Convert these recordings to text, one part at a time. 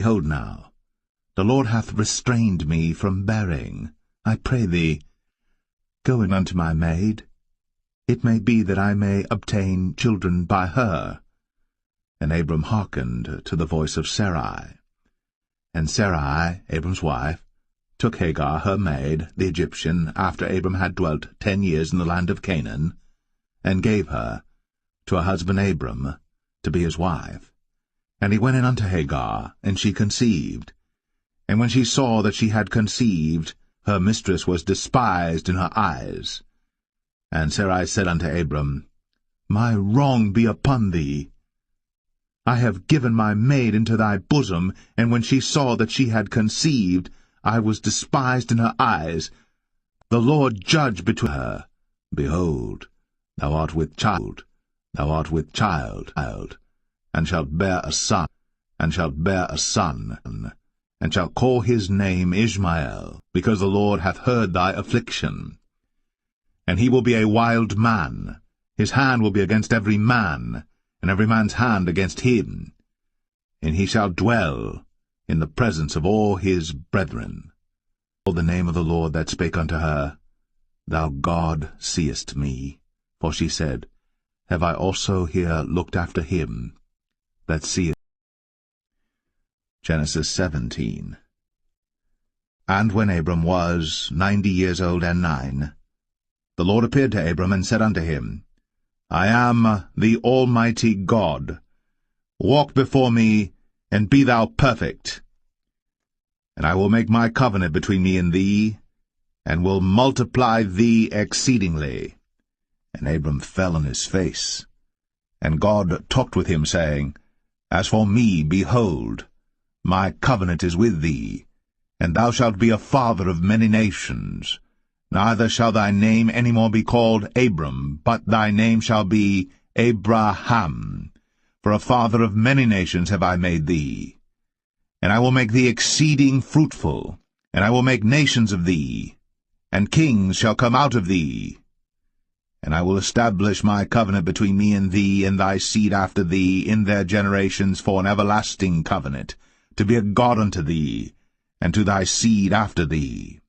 Behold now, the Lord hath restrained me from bearing. I pray thee, go in unto my maid. It may be that I may obtain children by her. And Abram hearkened to the voice of Sarai. And Sarai, Abram's wife, took Hagar her maid, the Egyptian, after Abram had dwelt 10 years in the land of Canaan, and gave her to her husband Abram to be his wife. And he went in unto Hagar, and she conceived. And when she saw that she had conceived, her mistress was despised in her eyes. And Sarai said unto Abram, My wrong be upon thee. I have given my maid into thy bosom, and when she saw that she had conceived, I was despised in her eyes. The Lord judge between her. Behold, thou art with child, and shalt bear a son, and shalt call his name Ishmael, because the Lord hath heard thy affliction. And he will be a wild man, his hand will be against every man, and every man's hand against him. And he shall dwell in the presence of all his brethren. For the name of the Lord that spake unto her, Thou God seest me. For she said, Have I also here looked after him that seeth? Genesis 17. And when Abram was 90 years old and 9, the Lord appeared to Abram and said unto him, I am the Almighty God. Walk before me, and be thou perfect. And I will make my covenant between me and thee, and will multiply thee exceedingly. And Abram fell on his face. And God talked with him, saying, As for me, behold, my covenant is with thee, and thou shalt be a father of many nations. Neither shall thy name any more be called Abram, but thy name shall be Abraham. For a father of many nations have I made thee. And I will make thee exceeding fruitful, and I will make nations of thee, and kings shall come out of thee. And I will establish my covenant between me and thee and thy seed after thee in their generations for an everlasting covenant, to be a God unto thee, and to thy seed after thee.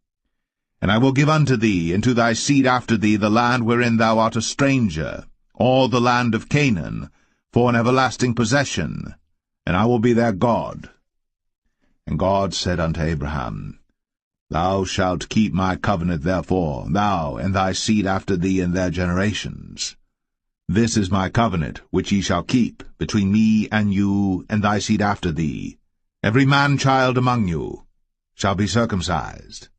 And I will give unto thee and to thy seed after thee the land wherein thou art a stranger, all the land of Canaan, for an everlasting possession, and I will be their God. And God said unto Abraham, Thou shalt keep my covenant therefore, thou and thy seed after thee in their generations. This is my covenant which ye shall keep between me and you and thy seed after thee. Every man-child among you shall be circumcised,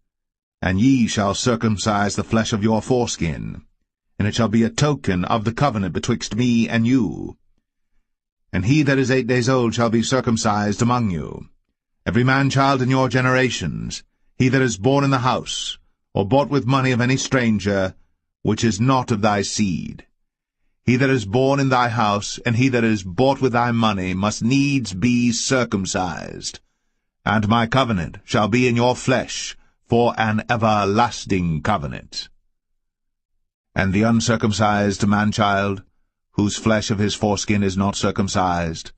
and ye shall circumcise the flesh of your foreskin, and it shall be a token of the covenant betwixt me and you. And he that is 8 days old shall be circumcised among you, every man-child in your generations, he that is born in the house, or bought with money of any stranger, which is not of thy seed. He that is born in thy house, and he that is bought with thy money, must needs be circumcised. And my covenant shall be in your flesh, for an everlasting covenant. And the uncircumcised man-child, whose flesh of his foreskin is not circumcised,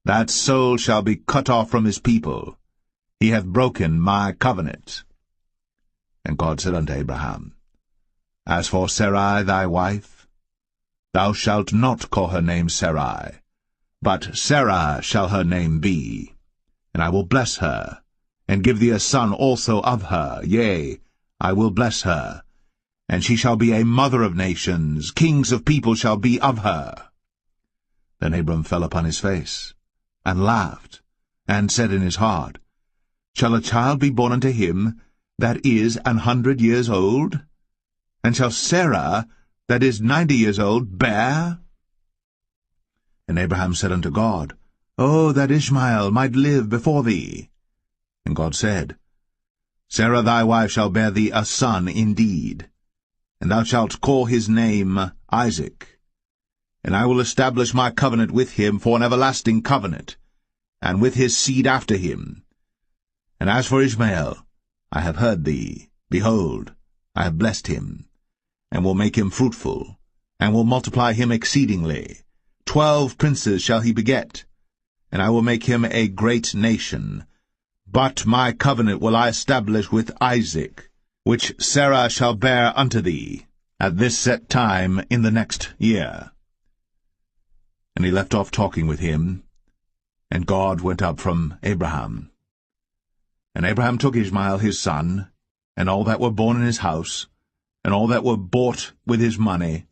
that soul shall be cut off from his people. He hath broken my covenant. And God said unto Abraham, As for Sarai thy wife, thou shalt not call her name Sarai, but Sarah shall her name be. And I will bless her, and give thee a son also of her. Yea, I will bless her, and she shall be a mother of nations. Kings of people shall be of her. Then Abram fell upon his face, and laughed, and said in his heart, Shall a child be born unto him that is 100 years old? And shall Sarah, that is 90 years old, bear? And Abraham said unto God, Oh, that Ishmael might live before thee. And God said, Sarah thy wife shall bear thee a son indeed, and thou shalt call his name Isaac. And I will establish my covenant with him for an everlasting covenant, and with his seed after him. And as for Ishmael, I have heard thee. Behold, I have blessed him, and will make him fruitful, and will multiply him exceedingly. 12 princes shall he beget, and I will make him a great nation. But my covenant will I establish with Isaac, which Sarah shall bear unto thee, at this set time in the next year. And he left off talking with him, and God went up from Abraham. And Abraham took Ishmael his son, and all that were born in his house, and all that were bought with his money,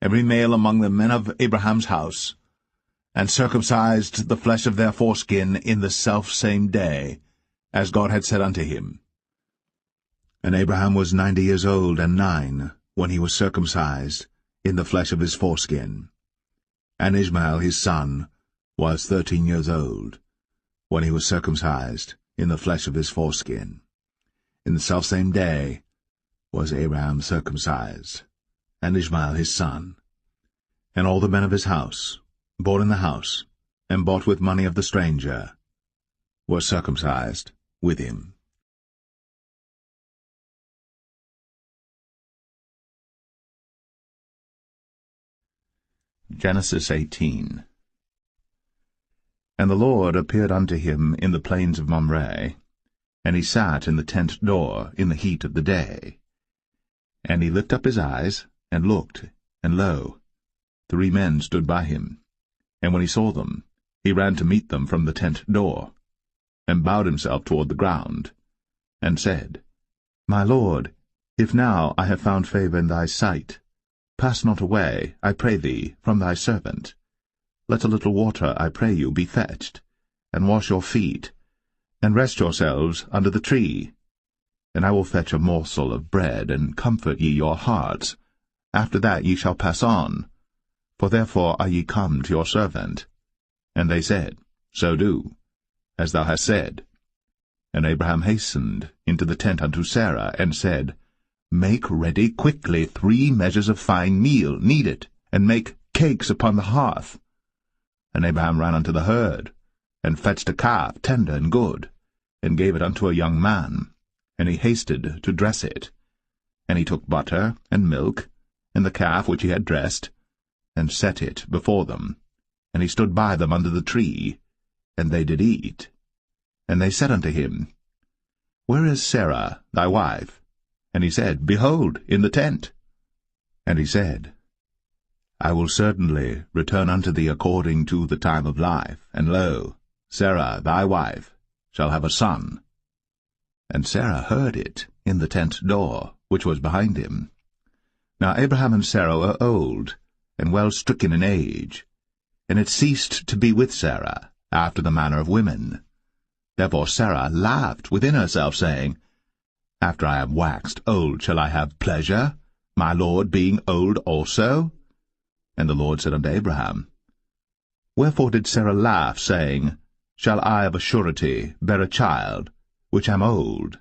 every male among the men of Abraham's house, and circumcised the flesh of their foreskin in the selfsame day, as God had said unto him. And Abraham was 90 years old and 9, when he was circumcised in the flesh of his foreskin. And Ishmael his son was 13 years old, when he was circumcised in the flesh of his foreskin. In the selfsame day was Abraham circumcised, and Ishmael his son. And all the men of his house, born in the house, and bought with money of the stranger, were circumcised with him. Genesis 18. And the Lord appeared unto him in the plains of Mamre, and he sat in the tent door in the heat of the day. And he lifted up his eyes, and looked, and lo, 3 men stood by him. And when he saw them, he ran to meet them from the tent door, and bowed himself toward the ground, and said, My Lord, if now I have found favor in thy sight, pass not away, I pray thee, from thy servant. Let a little water, I pray you, be fetched, and wash your feet, and rest yourselves under the tree. And I will fetch a morsel of bread, and comfort ye your hearts. After that ye shall pass on, for therefore are ye come to your servant. And they said, So do, as thou hast said. And Abraham hastened into the tent unto Sarah, and said, Make ready quickly 3 measures of fine meal, knead it, and make cakes upon the hearth. And Abraham ran unto the herd, and fetched a calf tender and good, and gave it unto a young man, and he hasted to dress it. And he took butter and milk, and the calf which he had dressed, and set it before them. And he stood by them under the tree, and they did eat. And they said unto him, Where is Sarah thy wife? And he said, Behold, in the tent. And he said, I will certainly return unto thee according to the time of life, and lo, Sarah thy wife shall have a son. And Sarah heard it in the tent door, which was behind him. Now Abraham and Sarah were old, and well stricken in age, and it ceased to be with Sarah after the manner of women. Therefore Sarah laughed within herself, saying, After I am waxed old shall I have pleasure, my Lord being old also? And the Lord said unto Abraham, Wherefore did Sarah laugh, saying, Shall I of a surety bear a child, which am old?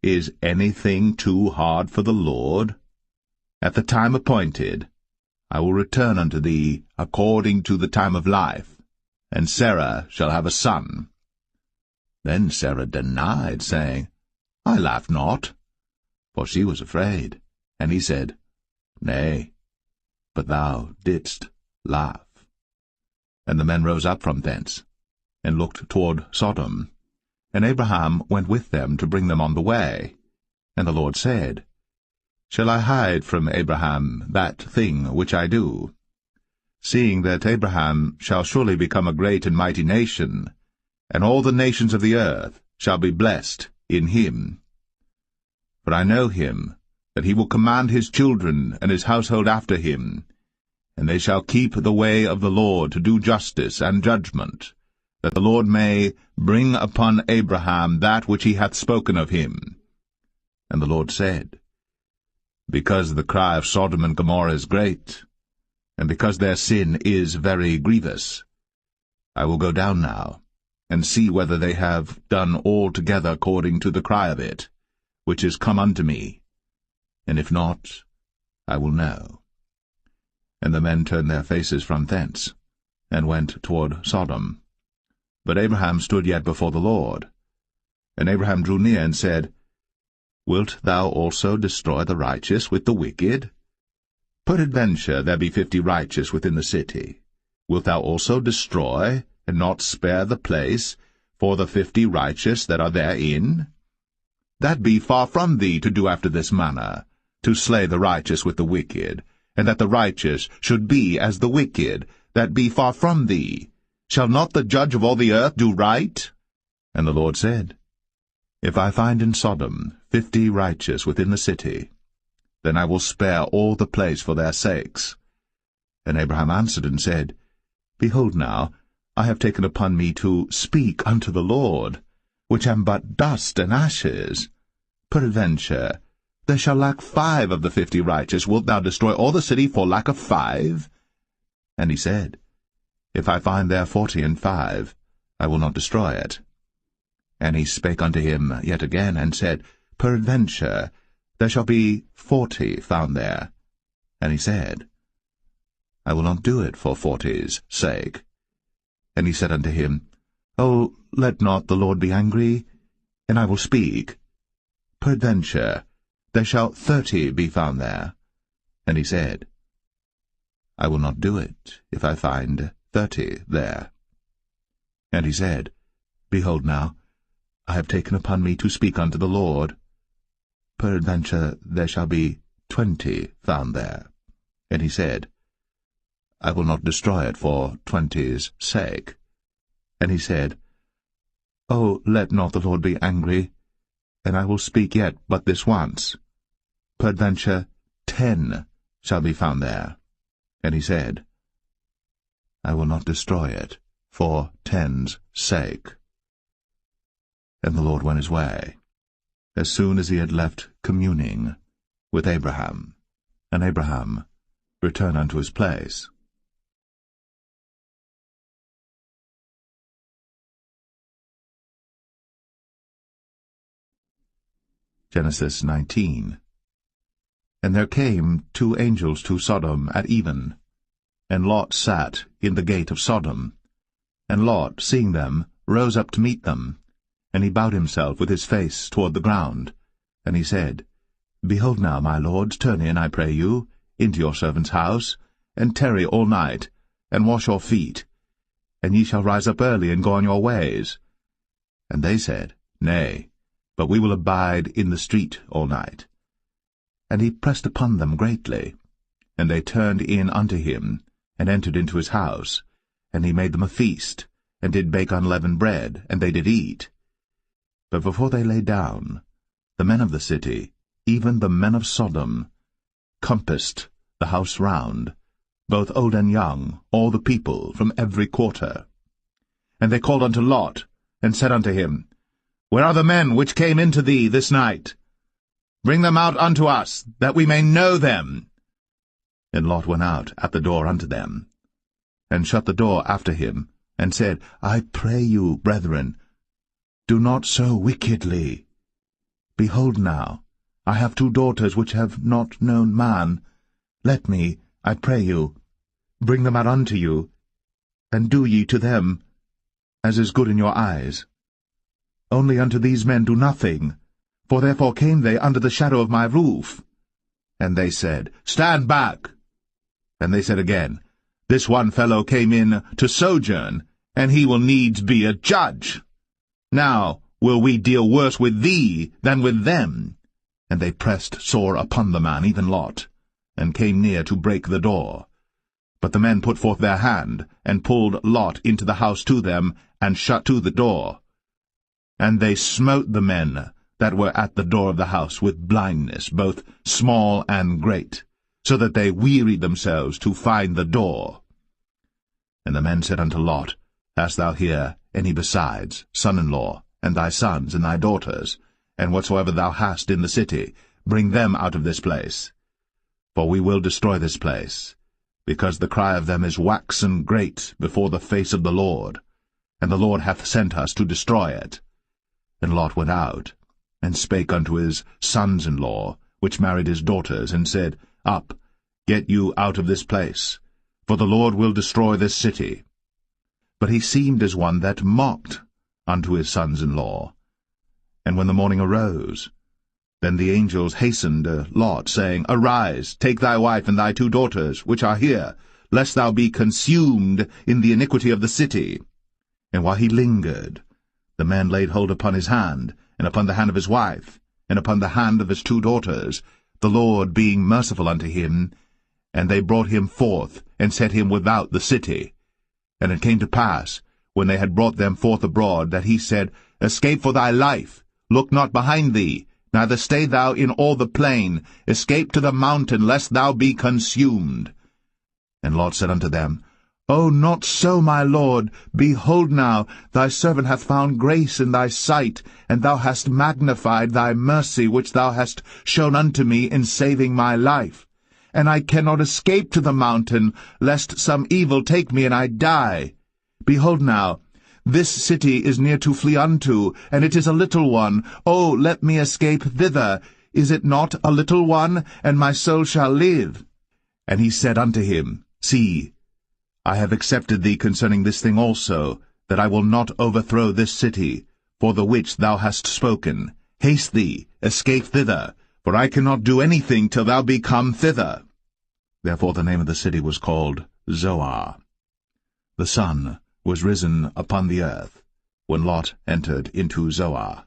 Is anything too hard for the Lord? At the time appointed I will return unto thee according to the time of life, and Sarah shall have a son. Then Sarah denied, saying, I laughed not, for she was afraid. And he said, Nay, but thou didst laugh. And the men rose up from thence, and looked toward Sodom. And Abraham went with them to bring them on the way. And the Lord said, Shall I hide from Abraham that thing which I do? Seeing that Abraham shall surely become a great and mighty nation, and all the nations of the earth shall be blessed in him. For I know him, that he will command his children and his household after him, and they shall keep the way of the Lord to do justice and judgment, that the Lord may bring upon Abraham that which he hath spoken of him. And the Lord said, Because the cry of Sodom and Gomorrah is great, and because their sin is very grievous, I will go down now, and see whether they have done altogether according to the cry of it, which is come unto me, and if not, I will know. And the men turned their faces from thence, and went toward Sodom. But Abraham stood yet before the Lord. And Abraham drew near and said, Wilt thou also destroy the righteous with the wicked? Peradventure there be 50 righteous within the city. Wilt thou also destroy, and not spare the place for the 50 righteous that are therein? That be far from thee to do after this manner, to slay the righteous with the wicked, and that the righteous should be as the wicked, that be far from thee. Shall not the judge of all the earth do right? And the Lord said, If I find in Sodom 50 righteous within the city, then I will spare all the place for their sakes. And Abraham answered and said, Behold now, I have taken upon me to speak unto the Lord, which am but dust and ashes. Peradventure, there shall lack 5 of the 50 righteous. Wilt thou destroy all the city for lack of 5? And he said, If I find there 40 and 5, I will not destroy it. And he spake unto him yet again, and said, Peradventure, there shall be 40 found there. And he said, I will not do it for 40's sake. And he said unto him, O, let not the Lord be angry, and I will speak. Peradventure, there shall 30 be found there. And he said, I will not do it, if I find 30 there. And he said, Behold now, I have taken upon me to speak unto the Lord. Peradventure there shall be 20 found there. And he said, I will not destroy it for 20's sake. And he said, O, let not the Lord be angry, and I will speak yet but this once. Peradventure 10 shall be found there. And he said, I will not destroy it for 10's sake. And the Lord went his way, as soon as he had left communing with Abraham. And Abraham returned unto his place. Genesis 19. And there came 2 angels to Sodom at even, and Lot sat in the gate of Sodom. And Lot, seeing them, rose up to meet them. And he bowed himself with his face toward the ground. And he said, Behold now, my lords, turn in, I pray you, into your servant's house, and tarry all night, and wash your feet, and ye shall rise up early and go on your ways. And they said, Nay, but we will abide in the street all night. And he pressed upon them greatly. And they turned in unto him, and entered into his house. And he made them a feast, and did bake unleavened bread, and they did eat. But before they lay down, the men of the city, even the men of Sodom, compassed the house round, both old and young, all the people from every quarter. And they called unto Lot, and said unto him, Where are the men which came into thee this night? Bring them out unto us, that we may know them. And Lot went out at the door unto them, and shut the door after him, and said, I pray you, brethren, do not so wickedly. Behold now, I have 2 daughters which have not known man. Let me, I pray you, bring them out unto you, and do ye to them as is good in your eyes. Only unto these men do nothing, for therefore came they under the shadow of my roof. And they said, Stand back. And they said again, This one fellow came in to sojourn, and he will needs be a judge. Now will we deal worse with thee than with them. And they pressed sore upon the man, even Lot, and came near to break the door. But the men put forth their hand, and pulled Lot into the house to them, and shut to the door. And they smote the men that were at the door of the house with blindness, both small and great, so that they wearied themselves to find the door. And the men said unto Lot, Hast thou here any besides, son-in-law, and thy sons, and thy daughters, and whatsoever thou hast in the city, bring them out of this place. For we will destroy this place, because the cry of them is waxen great before the face of the Lord, and the Lord hath sent us to destroy it. And Lot went out, and spake unto his sons-in-law, which married his daughters, and said, Up, get you out of this place, for the Lord will destroy this city. But he seemed as one that mocked unto his sons-in-law. And when the morning arose, then the angels hastened Lot, saying, Arise, take thy wife and thy 2 daughters, which are here, lest thou be consumed in the iniquity of the city. And while he lingered, the men laid hold upon his hand, and upon the hand of his wife, and upon the hand of his 2 daughters, the Lord being merciful unto him, and they brought him forth, and set him without the city. And it came to pass, when they had brought them forth abroad, that he said, Escape for thy life, look not behind thee, neither stay thou in all the plain, escape to the mountain, lest thou be consumed. And Lot said unto them, O not so, my lord. Behold now, thy servant hath found grace in thy sight, and thou hast magnified thy mercy which thou hast shown unto me in saving my life. And I cannot escape to the mountain, lest some evil take me and I die. Behold now, this city is near to flee unto, and it is a little one. O let me escape thither. Is it not a little one, and my soul shall live? And he said unto him, See, I have accepted thee concerning this thing also, that I will not overthrow this city, for the which thou hast spoken. Haste thee, escape thither, for I cannot do anything till thou be come thither. Therefore the name of the city was called Zoar. The sun was risen upon the earth, when Lot entered into Zoar.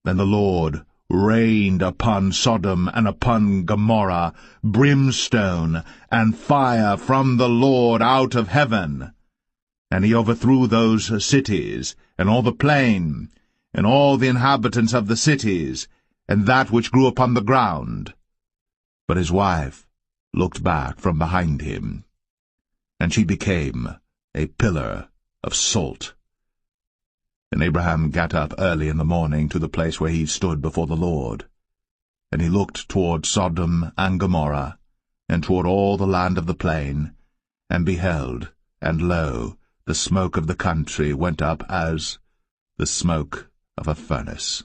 Then the Lord rained upon Sodom and upon Gomorrah brimstone and fire from the Lord out of heaven. And he overthrew those cities, and all the plain, and all the inhabitants of the cities, and that which grew upon the ground. But his wife looked back from behind him, and she became a pillar of salt. And Abraham got up early in the morning to the place where he stood before the Lord. And he looked toward Sodom and Gomorrah, and toward all the land of the plain, and beheld, and lo, the smoke of the country went up as the smoke of a furnace.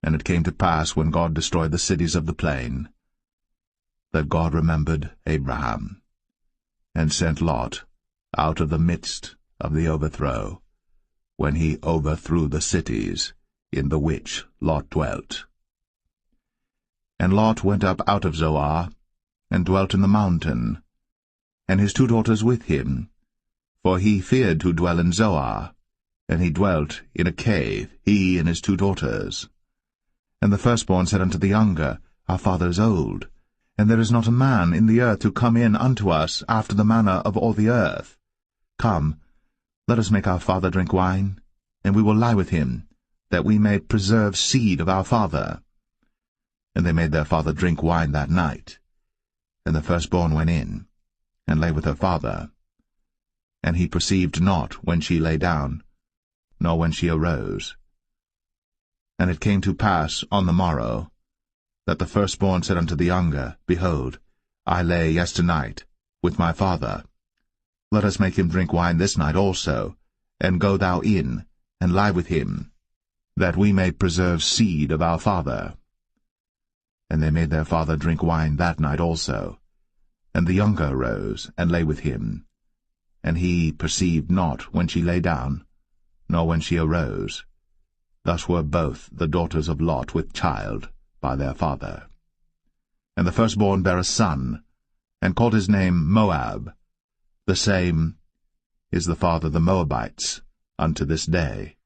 And it came to pass, when God destroyed the cities of the plain, that God remembered Abraham, and sent Lot out of the midst of the overthrow, when he overthrew the cities in the which Lot dwelt. And Lot went up out of Zoar, and dwelt in the mountain, and his 2 daughters with him, for he feared to dwell in Zoar, and he dwelt in a cave, he and his 2 daughters. And the firstborn said unto the younger, Our father is old, and there is not a man in the earth to come in unto us after the manner of all the earth. Come, let us make our father drink wine, and we will lie with him, that we may preserve seed of our father. And they made their father drink wine that night. And the firstborn went in, and lay with her father. And he perceived not when she lay down, nor when she arose. And it came to pass on the morrow, that the firstborn said unto the younger, Behold, I lay yesternight with my father. Let us make him drink wine this night also, and go thou in, and lie with him, that we may preserve seed of our father. And they made their father drink wine that night also. And the younger arose, and lay with him. And he perceived not when she lay down, nor when she arose. Thus were both the daughters of Lot with child by their father. And the firstborn bare a son, and called his name Moab. The same is the father of the Moabites unto this day.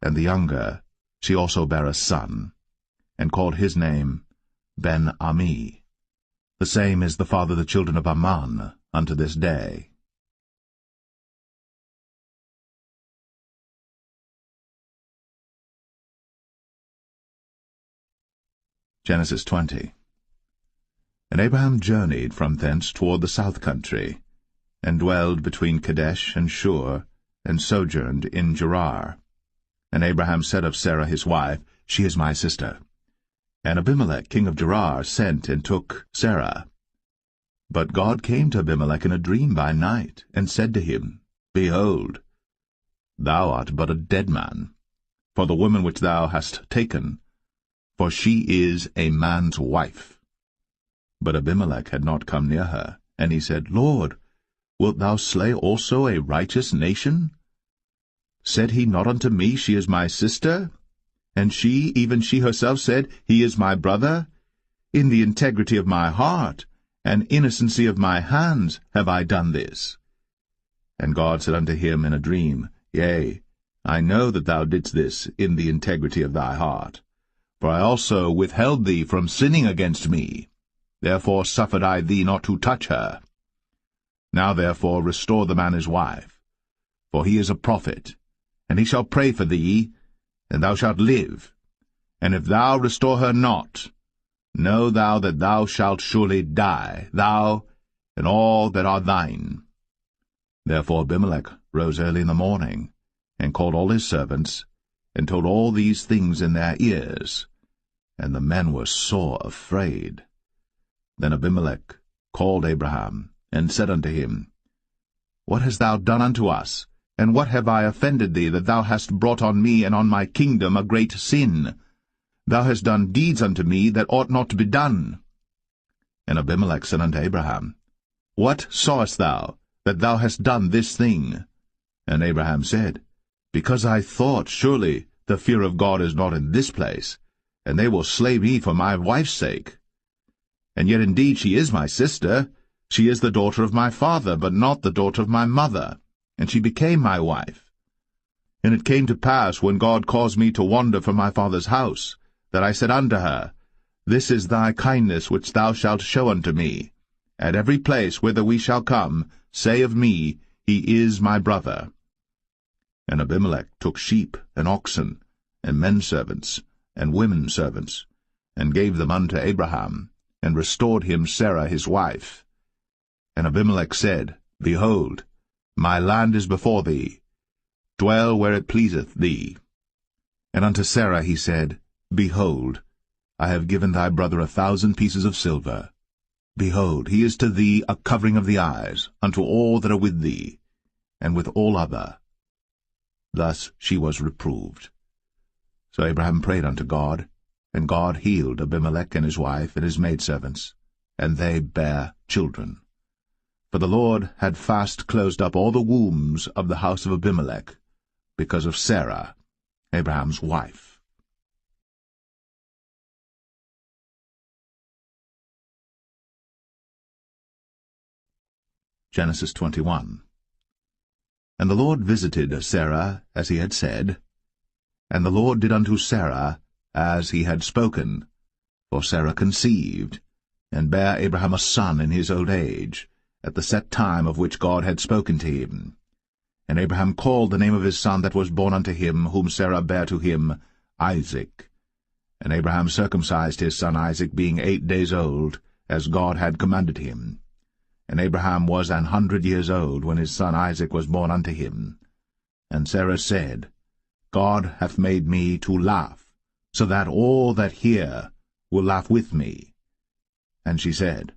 And the younger, she also bare a son, and called his name Ben-Ami. The same is the father of the children of Ammon unto this day. Genesis 20. And Abraham journeyed from thence toward the south country, and dwelled between Kadesh and Shur, and sojourned in Gerar. And Abraham said of Sarah his wife, She is my sister. And Abimelech king of Gerar sent and took Sarah. But God came to Abimelech in a dream by night, and said to him, Behold, thou art but a dead man, for the woman which thou hast taken, for she is a man's wife. But Abimelech had not come near her, and he said, Lord, wilt thou slay also a righteous nation? Said he not unto me, She is my sister? And she, even she herself, said, He is my brother? In the integrity of my heart, and innocency of my hands, have I done this. And God said unto him in a dream, Yea, I know that thou didst this in the integrity of thy heart. For I also withheld thee from sinning against me. Therefore suffered I thee not to touch her. Now therefore restore the man his wife, for he is a prophet, and he shall pray for thee, and thou shalt live. And if thou restore her not, know thou that thou shalt surely die, thou and all that are thine. Therefore Abimelech rose early in the morning, and called all his servants, and told all these things in their ears. And the men were sore afraid. Then Abimelech called Abraham, and said unto him, What hast thou done unto us? And what have I offended thee, that thou hast brought on me and on my kingdom a great sin? Thou hast done deeds unto me that ought not to be done. And Abimelech said unto Abraham, What sawest thou, that thou hast done this thing? And Abraham said, Because I thought, surely the fear of God is not in this place, and they will slay me for my wife's sake. And yet indeed she is my sister. She is the daughter of my father, but not the daughter of my mother, and she became my wife. And it came to pass, when God caused me to wander from my father's house, that I said unto her, This is thy kindness which thou shalt show unto me. At every place whither we shall come, say of me, He is my brother. And Abimelech took sheep and oxen, and men servants, and women servants, and gave them unto Abraham, and restored him Sarah his wife. And Abimelech said, Behold, my land is before thee. Dwell where it pleaseth thee. And unto Sarah he said, Behold, I have given thy brother 1,000 pieces of silver. Behold, he is to thee a covering of the eyes, unto all that are with thee, and with all other. Thus she was reproved. So Abraham prayed unto God, and God healed Abimelech and his wife and his maidservants, and they bare children. For the Lord had fast closed up all the wombs of the house of Abimelech, because of Sarah, Abraham's wife. Genesis 21. And the Lord visited Sarah as he had said, and the Lord did unto Sarah as he had spoken. For Sarah conceived, and bare Abraham a son in his old age, at the set time of which God had spoken to him. And Abraham called the name of his son that was born unto him, whom Sarah bare to him, Isaac. And Abraham circumcised his son Isaac, being 8 days old, as God had commanded him. And Abraham was 100 years old when his son Isaac was born unto him. And Sarah said, God hath made me to laugh, so that all that hear will laugh with me. And she said,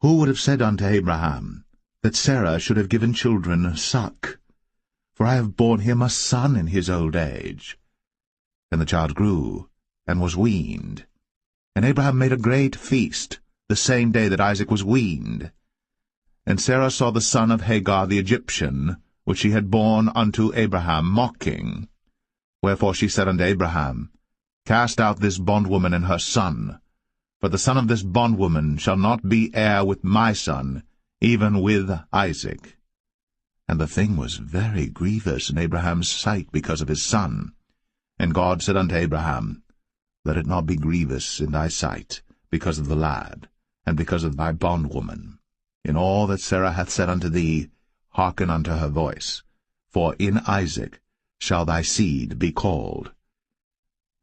Who would have said unto Abraham, that Sarah should have given children suck? For I have borne him a son in his old age. And the child grew, and was weaned. And Abraham made a great feast, the same day that Isaac was weaned. And Sarah saw the son of Hagar the Egyptian, which she had borne unto Abraham, mocking. Wherefore she said unto Abraham, Cast out this bondwoman and her son, for the son of this bondwoman shall not be heir with my son, even with Isaac. And the thing was very grievous in Abraham's sight because of his son. And God said unto Abraham, Let it not be grievous in thy sight, because of the lad, and because of thy bondwoman. In all that Sarah hath said unto thee, hearken unto her voice, for in Isaac shall thy seed be called.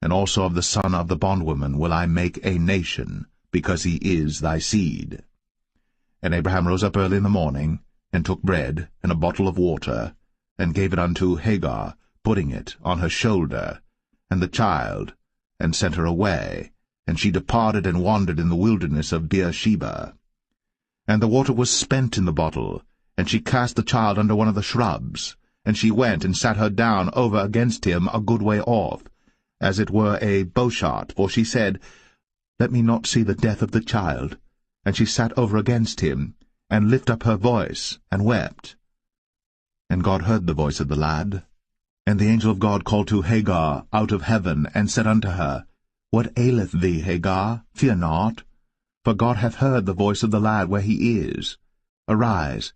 And also of the son of the bondwoman will I make a nation, because he is thy seed. And Abraham rose up early in the morning, and took bread and a bottle of water, and gave it unto Hagar, putting it on her shoulder, and the child, and sent her away, and she departed and wandered in the wilderness of Beersheba. And the water was spent in the bottle, and she cast the child under one of the shrubs, and she went and sat her down over against him a good way off, as it were a bowshot, for she said, Let me not see the death of the child. And she sat over against him, and lifted up her voice, and wept. And God heard the voice of the lad. And the angel of God called to Hagar out of heaven, and said unto her, What aileth thee, Hagar? Fear not. For God hath heard the voice of the lad where he is. Arise,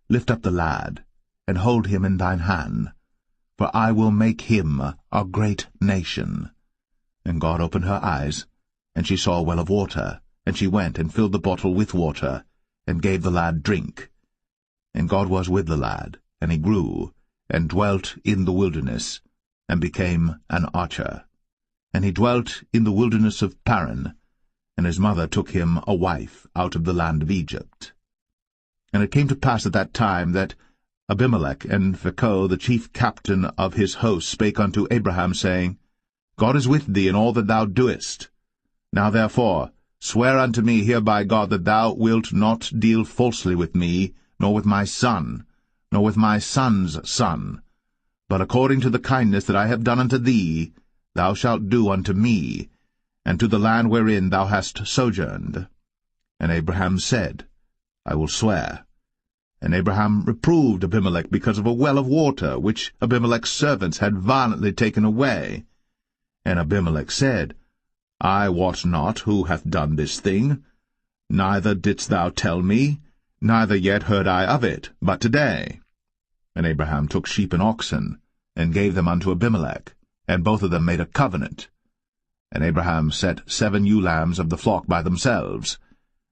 lift up the lad, and hold him in thine hand, for I will make him a great nation. And God opened her eyes, and she saw a well of water, and she went and filled the bottle with water, and gave the lad drink. And God was with the lad, and he grew, and dwelt in the wilderness, and became an archer. And he dwelt in the wilderness of Paran, and his mother took him a wife out of the land of Egypt. And it came to pass at that time that Abimelech and Phicol, the chief captain of his host, spake unto Abraham, saying, God is with thee in all that thou doest. Now therefore swear unto me here by God that thou wilt not deal falsely with me, nor with my son, nor with my son's son, but according to the kindness that I have done unto thee, thou shalt do unto me, and to the land wherein thou hast sojourned. And Abraham said, I will swear. And Abraham reproved Abimelech because of a well of water, which Abimelech's servants had violently taken away. And Abimelech said, I wot not who hath done this thing, neither didst thou tell me, neither yet heard I of it, but today. And Abraham took sheep and oxen, and gave them unto Abimelech, and both of them made a covenant. And Abraham set 7 ewe lambs of the flock by themselves.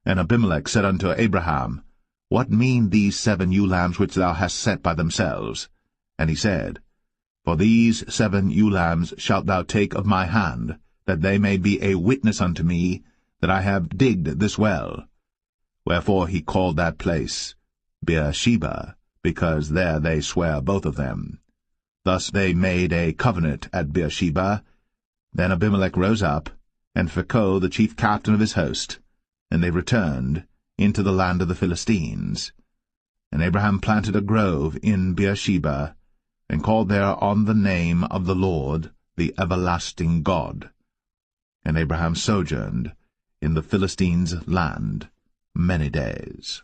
And Abimelech said unto Abraham, What mean these 7 ewe lambs which thou hast set by themselves? And he said, For these 7 ewe lambs shalt thou take of my hand, that they may be a witness unto me that I have digged this well. Wherefore he called that place Beersheba, because there they sware both of them. Thus they made a covenant at Beersheba. Then Abimelech rose up, and Phicol the chief captain of his host, and they returned into the land of the Philistines. And Abraham planted a grove in Beersheba, and called there on the name of the Lord, the everlasting God. And Abraham sojourned in the Philistines' land many days.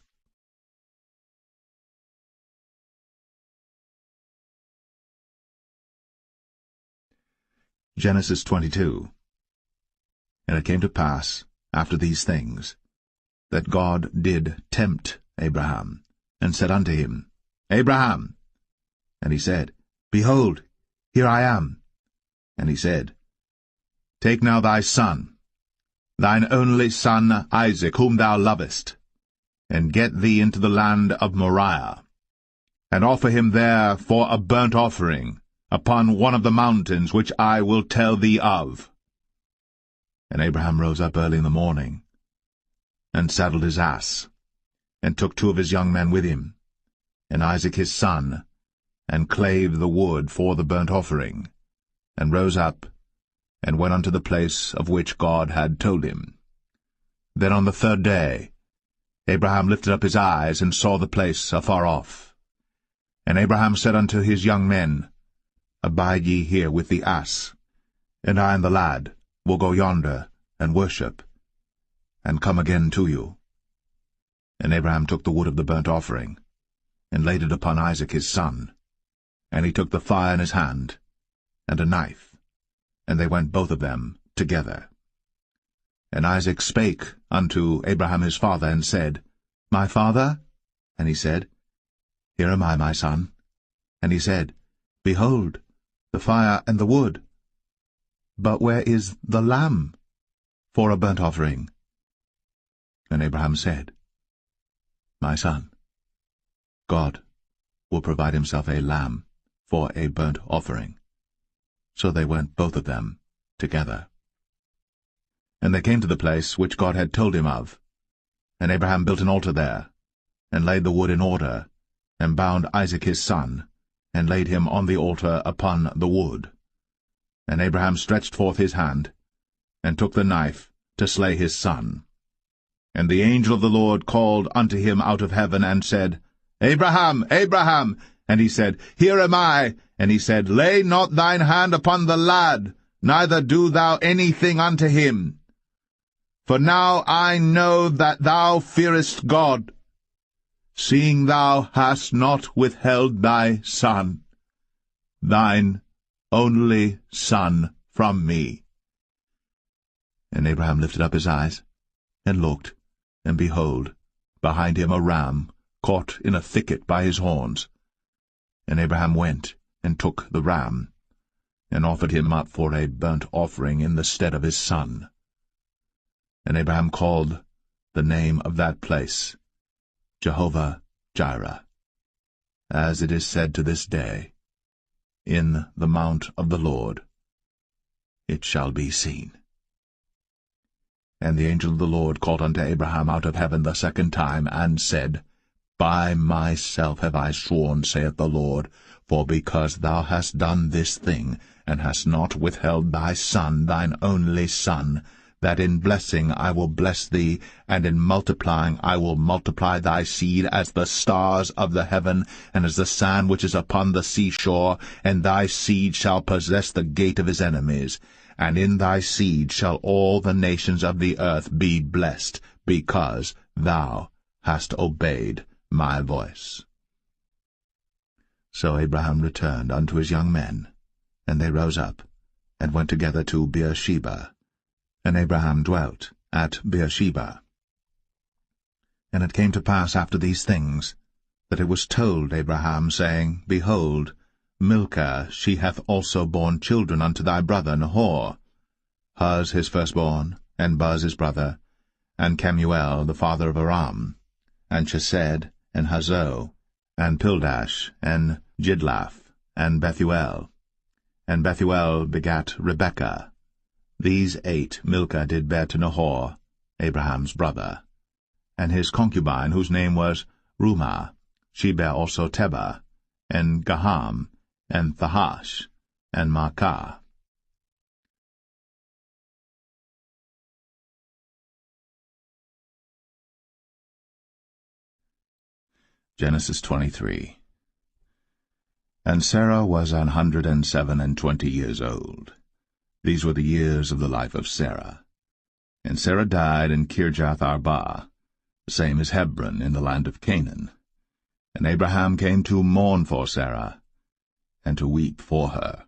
Genesis 22. And it came to pass, after these things, that God did tempt Abraham, and said unto him, Abraham! And he said, Behold, here I am. And he said, Take now thy son, thine only son Isaac, whom thou lovest, and get thee into the land of Moriah, and offer him there for a burnt offering upon one of the mountains which I will tell thee of. And Abraham rose up early in the morning, and saddled his ass, and took 2 of his young men with him, and Isaac his son, and clave the wood for the burnt offering, and rose up, and went unto the place of which God had told him. Then on the 3rd day Abraham lifted up his eyes, and saw the place afar off. And Abraham said unto his young men, Abide ye here with the ass, and I and the lad will go yonder, and worship, and come again to you. And Abraham took the wood of the burnt offering, and laid it upon Isaac his son. And he took the fire in his hand, and a knife, and they went both of them together. And Isaac spake unto Abraham his father, and said, My father? And he said, Here am I, my son. And he said, Behold, the fire and the wood. But where is the lamb for a burnt offering? And Abraham said, My son, God will provide himself a lamb for a burnt offering. So they went both of them together. And they came to the place which God had told him of. And Abraham built an altar there, and laid the wood in order, and bound Isaac his son, and laid him on the altar upon the wood. And Abraham stretched forth his hand, and took the knife to slay his son. And the angel of the Lord called unto him out of heaven, and said, Abraham, Abraham! And he said, Here am I. And he said, Lay not thine hand upon the lad, neither do thou anything unto him. For now I know that thou fearest God, seeing thou hast not withheld thy son, thine only son, from me. And Abraham lifted up his eyes, and looked, and behold, behind him a ram caught in a thicket by his horns. And Abraham went, and took the ram, and offered him up for a burnt offering in the stead of his son. And Abraham called the name of that place Jehovah-Jireh, as it is said to this day, In the mount of the Lord it shall be seen. And the angel of the Lord called unto Abraham out of heaven the second time, and said, By myself have I sworn, saith the Lord, for because thou hast done this thing, and hast not withheld thy son, thine only son, that in blessing I will bless thee, and in multiplying I will multiply thy seed as the stars of the heaven, and as the sand which is upon the seashore, and thy seed shall possess the gate of his enemies. And in thy seed shall all the nations of the earth be blessed, because thou hast obeyed my voice. So Abraham returned unto his young men, and they rose up, and went together to Beersheba. And Abraham dwelt at Beersheba. And it came to pass after these things, that it was told Abraham, saying, Behold, Milcah, she hath also borne children unto thy brother Nahor, Huz his firstborn, and Buz his brother, and Kemuel the father of Aram, and Chesed, and Hazo, and Pildash, and Jidlaph, and Bethuel. And Bethuel begat Rebekah. These 8 Milcah did bear to Nahor, Abraham's brother. And his concubine, whose name was Rumah, she bare also Tebah, and Gaham, and Thahash, and Maacah. Genesis 23. And Sarah was 127 years old. These were the years of the life of Sarah. And Sarah died in Kirjath-Arba, the same as Hebron in the land of Canaan. And Abraham came to mourn for Sarah, and to weep for her.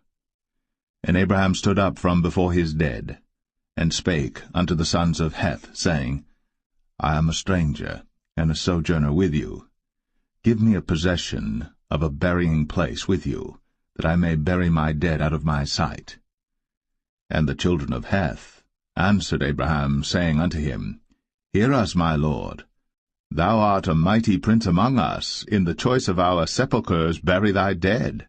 And Abraham stood up from before his dead, and spake unto the sons of Heth, saying, I am a stranger, and a sojourner with you. Give me a possession of a burying place with you, that I may bury my dead out of my sight. And the children of Heth answered Abraham, saying unto him, Hear us, my lord. Thou art a mighty prince among us. In the choice of our sepulchres bury thy dead.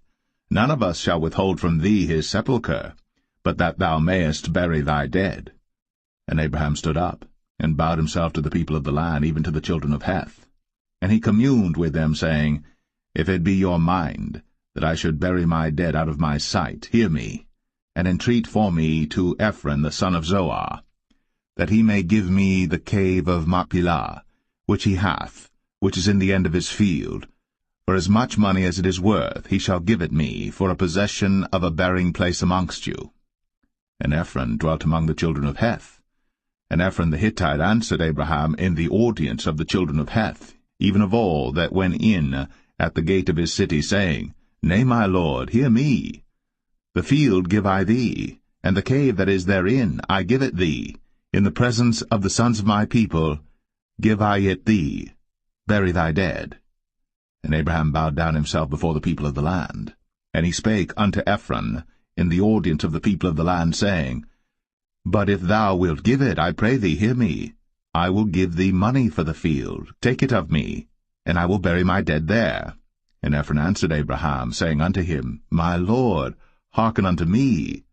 None of us shall withhold from thee his sepulchre, but that thou mayest bury thy dead. And Abraham stood up, and bowed himself to the people of the land, even to the children of Heth. And he communed with them, saying, If it be your mind that I should bury my dead out of my sight, hear me, and entreat for me to Ephron the son of Zoar, that he may give me the cave of Machpelah, which he hath, which is in the end of his field. For as much money as it is worth, he shall give it me, for a possession of a burying place amongst you. And Ephron dwelt among the children of Heth. And Ephron the Hittite answered Abraham in the audience of the children of Heth, even of all that went in at the gate of his city, saying, Nay, my lord, hear me. The field give I thee, and the cave that is therein I give it thee. In the presence of the sons of my people give I it thee. Bury thy dead. And Abraham bowed down himself before the people of the land. And he spake unto Ephron in the audience of the people of the land, saying, But if thou wilt give it, I pray thee, hear me. I will give thee money for the field. Take it of me, and I will bury my dead there. And Ephron answered Abraham, saying unto him, My lord, hearken unto me.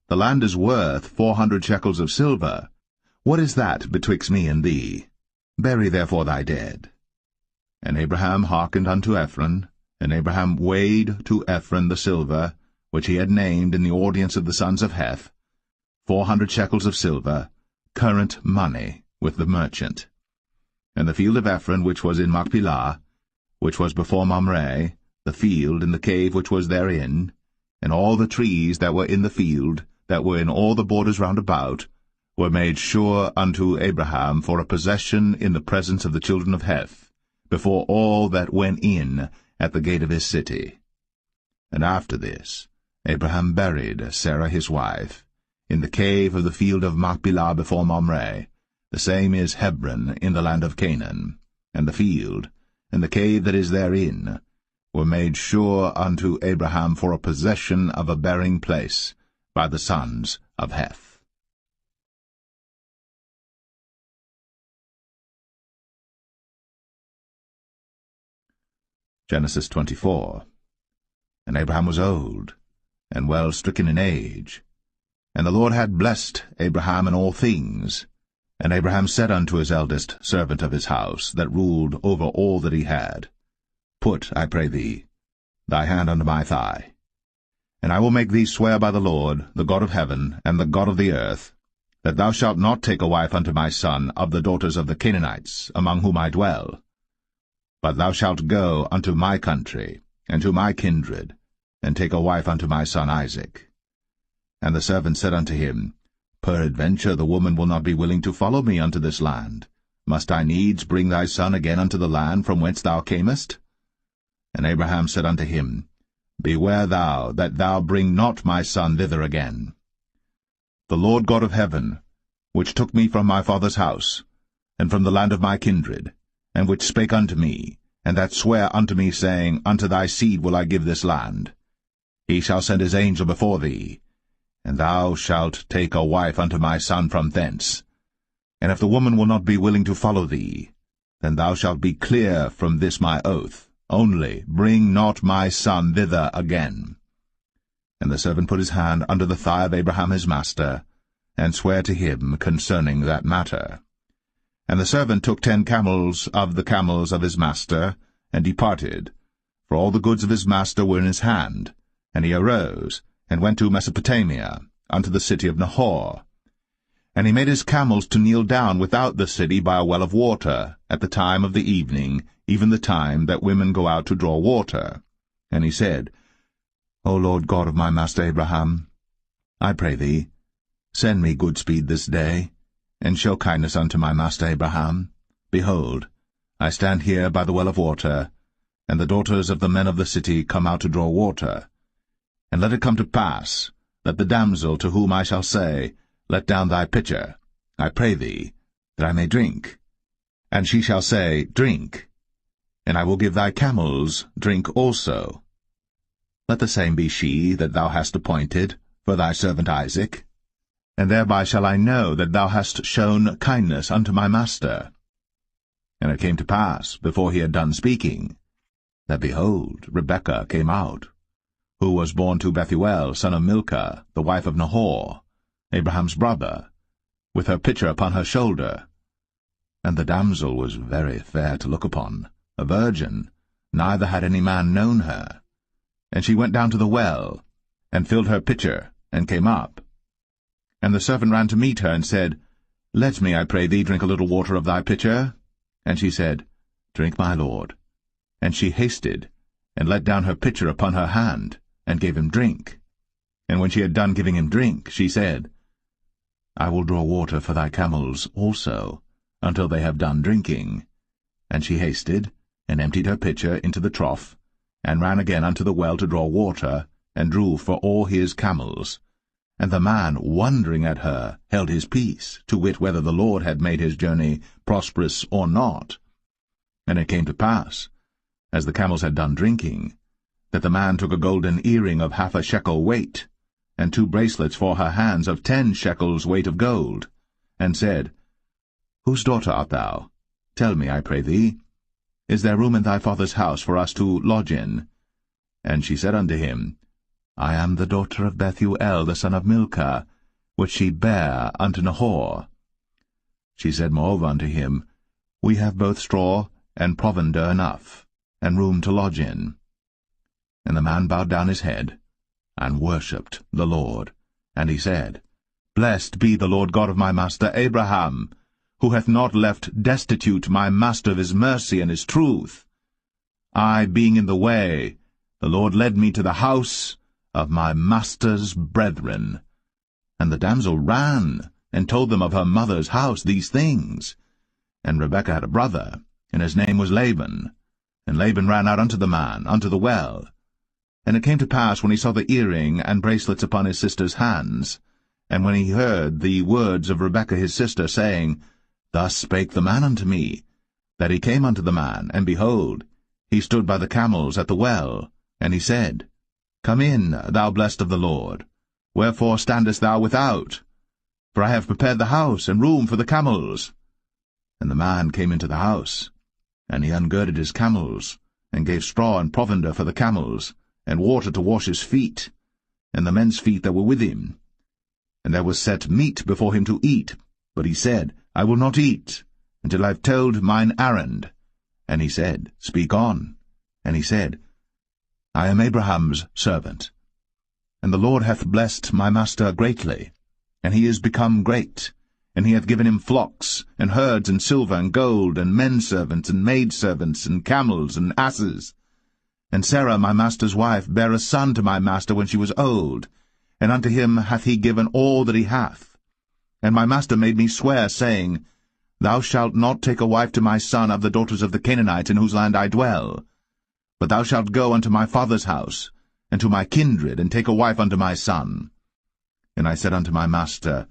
The land is worth 400 shekels of silver. What is that betwixt me and thee? Bury therefore thy dead. And Abraham hearkened unto Ephron, and Abraham weighed to Ephron the silver, which he had named in the audience of the sons of Heth, 400 shekels of silver, current money, with the merchant. And the field of Ephron which was in Machpelah, which was before Mamre, the field and the cave which was therein, and all the trees that were in the field, that were in all the borders round about, were made sure unto Abraham for a possession in the presence of the children of Heth, before all that went in at the gate of his city. And after this Abraham buried Sarah his wife in the cave of the field of Machpelah before Mamre, the same is Hebron in the land of Canaan, and the field, and the cave that is therein, were made sure unto Abraham for a possession of a bearing place by the sons of Heth. Genesis 24. And Abraham was old, and well stricken in age. And the Lord had blessed Abraham in all things. And Abraham said unto his eldest servant of his house, that ruled over all that he had, Put, I pray thee, thy hand unto my thigh. And I will make thee swear by the Lord, the God of heaven, and the God of the earth, that thou shalt not take a wife unto my son of the daughters of the Canaanites, among whom I dwell. But thou shalt go unto my country, and to my kindred, and take a wife unto my son Isaac. And the servant said unto him, Peradventure the woman will not be willing to follow me unto this land. Must I needs bring thy son again unto the land from whence thou camest? And Abraham said unto him, Beware thou, that thou bring not my son thither again. The Lord God of heaven, which took me from my father's house, and from the land of my kindred, and which spake unto me, and that sware unto me, saying, Unto thy seed will I give this land, he shall send his angel before thee, and thou shalt take a wife unto my son from thence. And if the woman will not be willing to follow thee, then thou shalt be clear from this my oath, only bring not my son thither again. And the servant put his hand under the thigh of Abraham his master, and sware to him concerning that matter. And the servant took 10 camels of the camels of his master, and departed, for all the goods of his master were in his hand. And he arose, and went to Mesopotamia, unto the city of Nahor. And he made his camels to kneel down without the city by a well of water, at the time of the evening, even the time that women go out to draw water. And he said, O Lord God of my master Abraham, I pray thee, send me good speed this day, and show kindness unto my master Abraham. Behold, I stand here by the well of water, and the daughters of the men of the city come out to draw water. And let it come to pass, that the damsel to whom I shall say, Let down thy pitcher, I pray thee, that I may drink. And she shall say, Drink. And I will give thy camels drink also. Let the same be she that thou hast appointed for thy servant Isaac. And thereby shall I know that thou hast shown kindness unto my master. And it came to pass, before he had done speaking, that, behold, Rebekah came out, who was born to Bethuel, son of Milcah, the wife of Nahor, Abraham's brother, with her pitcher upon her shoulder. And the damsel was very fair to look upon, a virgin, neither had any man known her. And she went down to the well, and filled her pitcher, and came up. And the servant ran to meet her, and said, Let me, I pray thee, drink a little water of thy pitcher. And she said, Drink, my lord. And she hasted, and let down her pitcher upon her hand, and gave him drink. And when she had done giving him drink, she said, I will draw water for thy camels also, until they have done drinking. And she hasted, and emptied her pitcher into the trough, and ran again unto the well to draw water, and drew for all his camels. And the man, wondering at her, held his peace, to wit whether the Lord had made his journey prosperous or not. And it came to pass, as the camels had done drinking, that the man took a golden earring of 1/2 shekel weight, and 2 bracelets for her hands of 10 shekels weight of gold, and said, Whose daughter art thou? Tell me, I pray thee. Is there room in thy father's house for us to lodge in? And she said unto him, I am the daughter of Bethuel, the son of Milcah, which she bare unto Nahor. She said moreover unto him, We have both straw and provender enough, and room to lodge in. And the man bowed down his head, and worshipped the Lord. And he said, Blessed be the Lord God of my master Abraham, who hath not left destitute my master of his mercy and his truth. I being in the way, the Lord led me to the house of my master's brethren. And the damsel ran, and told them of her mother's house these things. And Rebekah had a brother, and his name was Laban. And Laban ran out unto the man, unto the well. And it came to pass, when he saw the earring and bracelets upon his sister's hands, and when he heard the words of Rebekah his sister, saying, Thus spake the man unto me, that he came unto the man, and behold, he stood by the camels at the well, and he said, Come in, thou blessed of the Lord. Wherefore standest thou without? For I have prepared the house and room for the camels. And the man came into the house, and he ungirded his camels, and gave straw and provender for the camels, and water to wash his feet, and the men's feet that were with him. And there was set meat before him to eat, but he said, I will not eat, until I have told mine errand. And he said, Speak on. And he said, I am Abraham's servant. And the Lord hath blessed my master greatly, and he is become great, and he hath given him flocks, and herds, and silver, and gold, and men-servants, and maidservants, and camels, and asses. And Sarah my master's wife bare a son to my master when she was old, and unto him hath he given all that he hath. And my master made me swear, saying, Thou shalt not take a wife to my son of the daughters of the Canaanites in whose land I dwell, but thou shalt go unto my father's house, and to my kindred, and take a wife unto my son. And I said unto my master,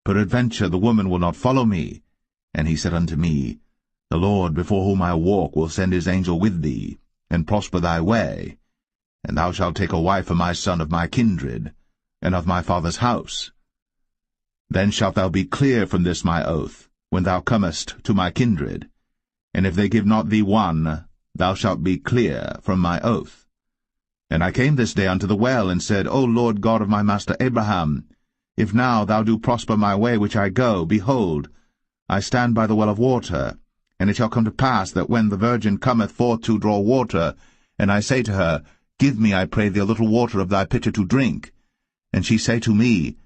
Peradventure the woman will not follow me. And he said unto me, The Lord before whom I walk will send his angel with thee, and prosper thy way. And thou shalt take a wife for my son of my kindred, and of my father's house. Then shalt thou be clear from this my oath, when thou comest to my kindred. And if they give not thee one, thou shalt be clear from my oath. And I came this day unto the well, and said, O Lord God of my master Abraham, if now thou do prosper my way which I go, behold, I stand by the well of water. And it shall come to pass that when the virgin cometh forth to draw water, and I say to her, Give me, I pray thee, a little water of thy pitcher to drink, and she say to me,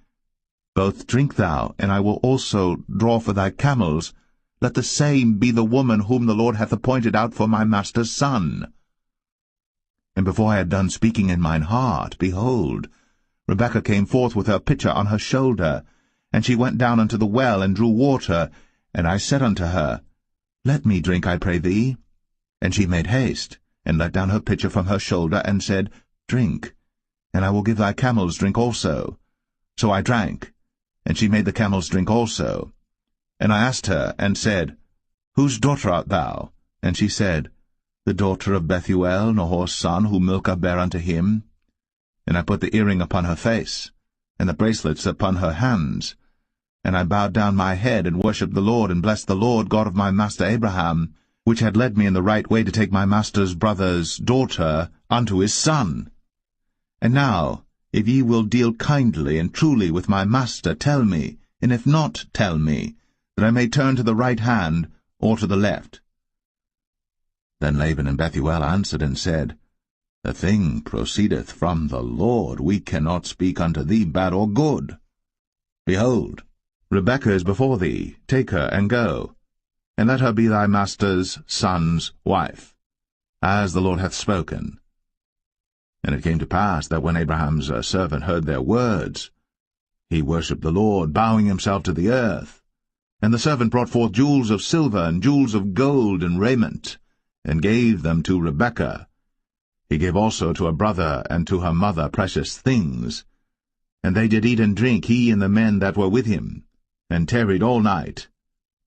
Both drink thou, and I will also draw for thy camels, let the same be the woman whom the Lord hath appointed out for my master's son. And before I had done speaking in mine heart, behold, Rebekah came forth with her pitcher on her shoulder, and she went down unto the well, and drew water. And I said unto her, Let me drink, I pray thee. And she made haste, and let down her pitcher from her shoulder, and said, Drink, and I will give thy camels drink also. So I drank, and she made the camels drink also. And I asked her, and said, Whose daughter art thou? And she said, The daughter of Bethuel, Nahor's son, whom Milcah bare unto him. And I put the earring upon her face, and the bracelets upon her hands. And I bowed down my head, and worshipped the Lord, and blessed the Lord God of my master Abraham, which had led me in the right way to take my master's brother's daughter unto his son. And now, if ye will deal kindly and truly with my master, tell me, and if not, tell me, that I may turn to the right hand or to the left. Then Laban and Bethuel answered and said, The thing proceedeth from the Lord. We cannot speak unto thee bad or good. Behold, Rebekah is before thee. Take her and go, and let her be thy master's son's wife, as the Lord hath spoken. And it came to pass that when Abraham's servant heard their words, he worshipped the Lord, bowing himself to the earth. And the servant brought forth jewels of silver and jewels of gold and raiment, and gave them to Rebekah. He gave also to her brother and to her mother precious things. And they did eat and drink, he and the men that were with him, and tarried all night.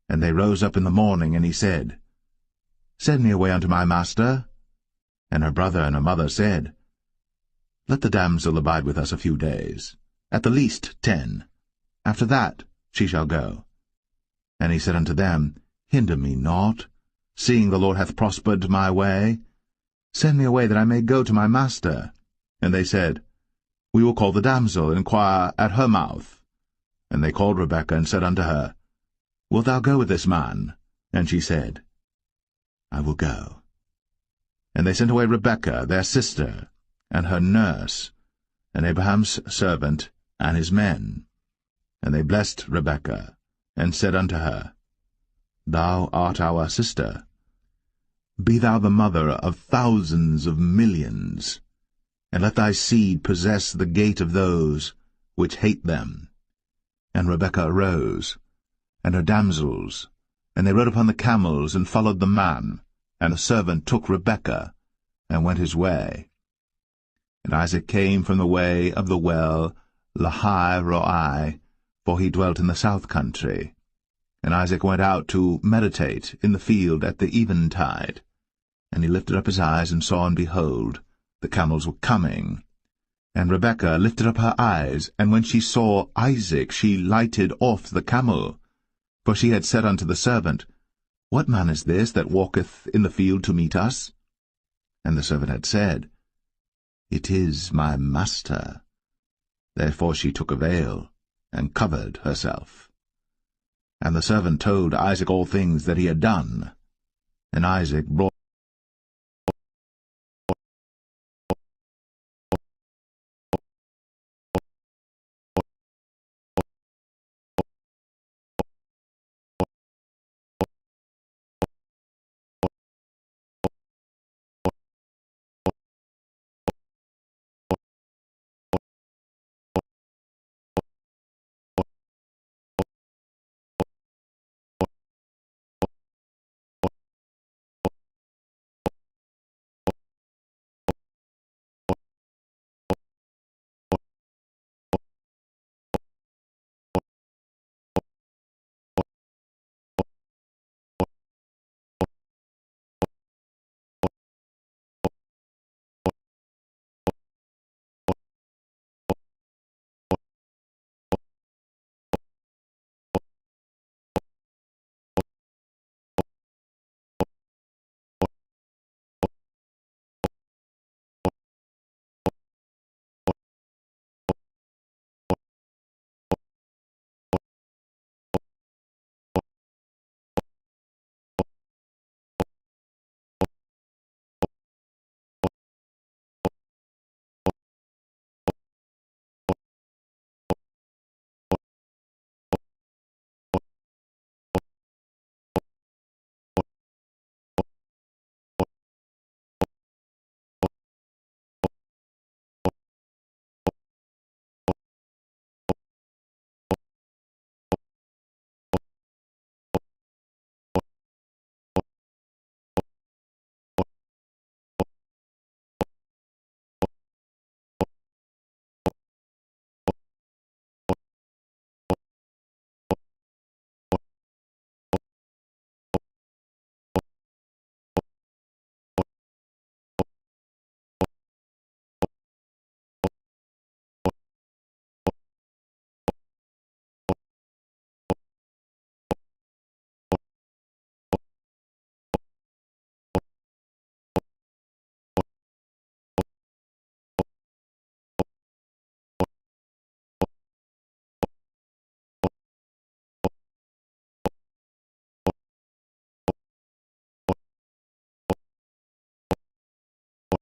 And they rose up in the morning, and he said, Send me away unto my master. And her brother and her mother said, Let the damsel abide with us a few days, at the least 10. After that she shall go. And he said unto them, Hinder me not, seeing the Lord hath prospered my way. Send me away, that I may go to my master. And they said, We will call the damsel, and inquire at her mouth. And they called Rebekah, and said unto her, Wilt thou go with this man? And she said, I will go. And they sent away Rebekah, their sister, and her nurse, and Abraham's servant, and his men. And they blessed Rebekah, and said unto her, Thou art our sister. Be thou the mother of thousands of millions, and let thy seed possess the gate of those which hate them. And Rebekah arose, and her damsels, and they rode upon the camels, and followed the man. And the servant took Rebekah, and went his way. And Isaac came from the way of the well Lahai-roi, for he dwelt in the south country. And Isaac went out to meditate in the field at the eventide. And he lifted up his eyes, and saw, and behold, the camels were coming. And Rebekah lifted up her eyes, and when she saw Isaac, she lighted off the camel. For she had said unto the servant, What man is this that walketh in the field to meet us? And the servant had said, It is my master. Therefore she took a veil, and covered herself. And the servant told Isaac all things that he had done. And Isaac brought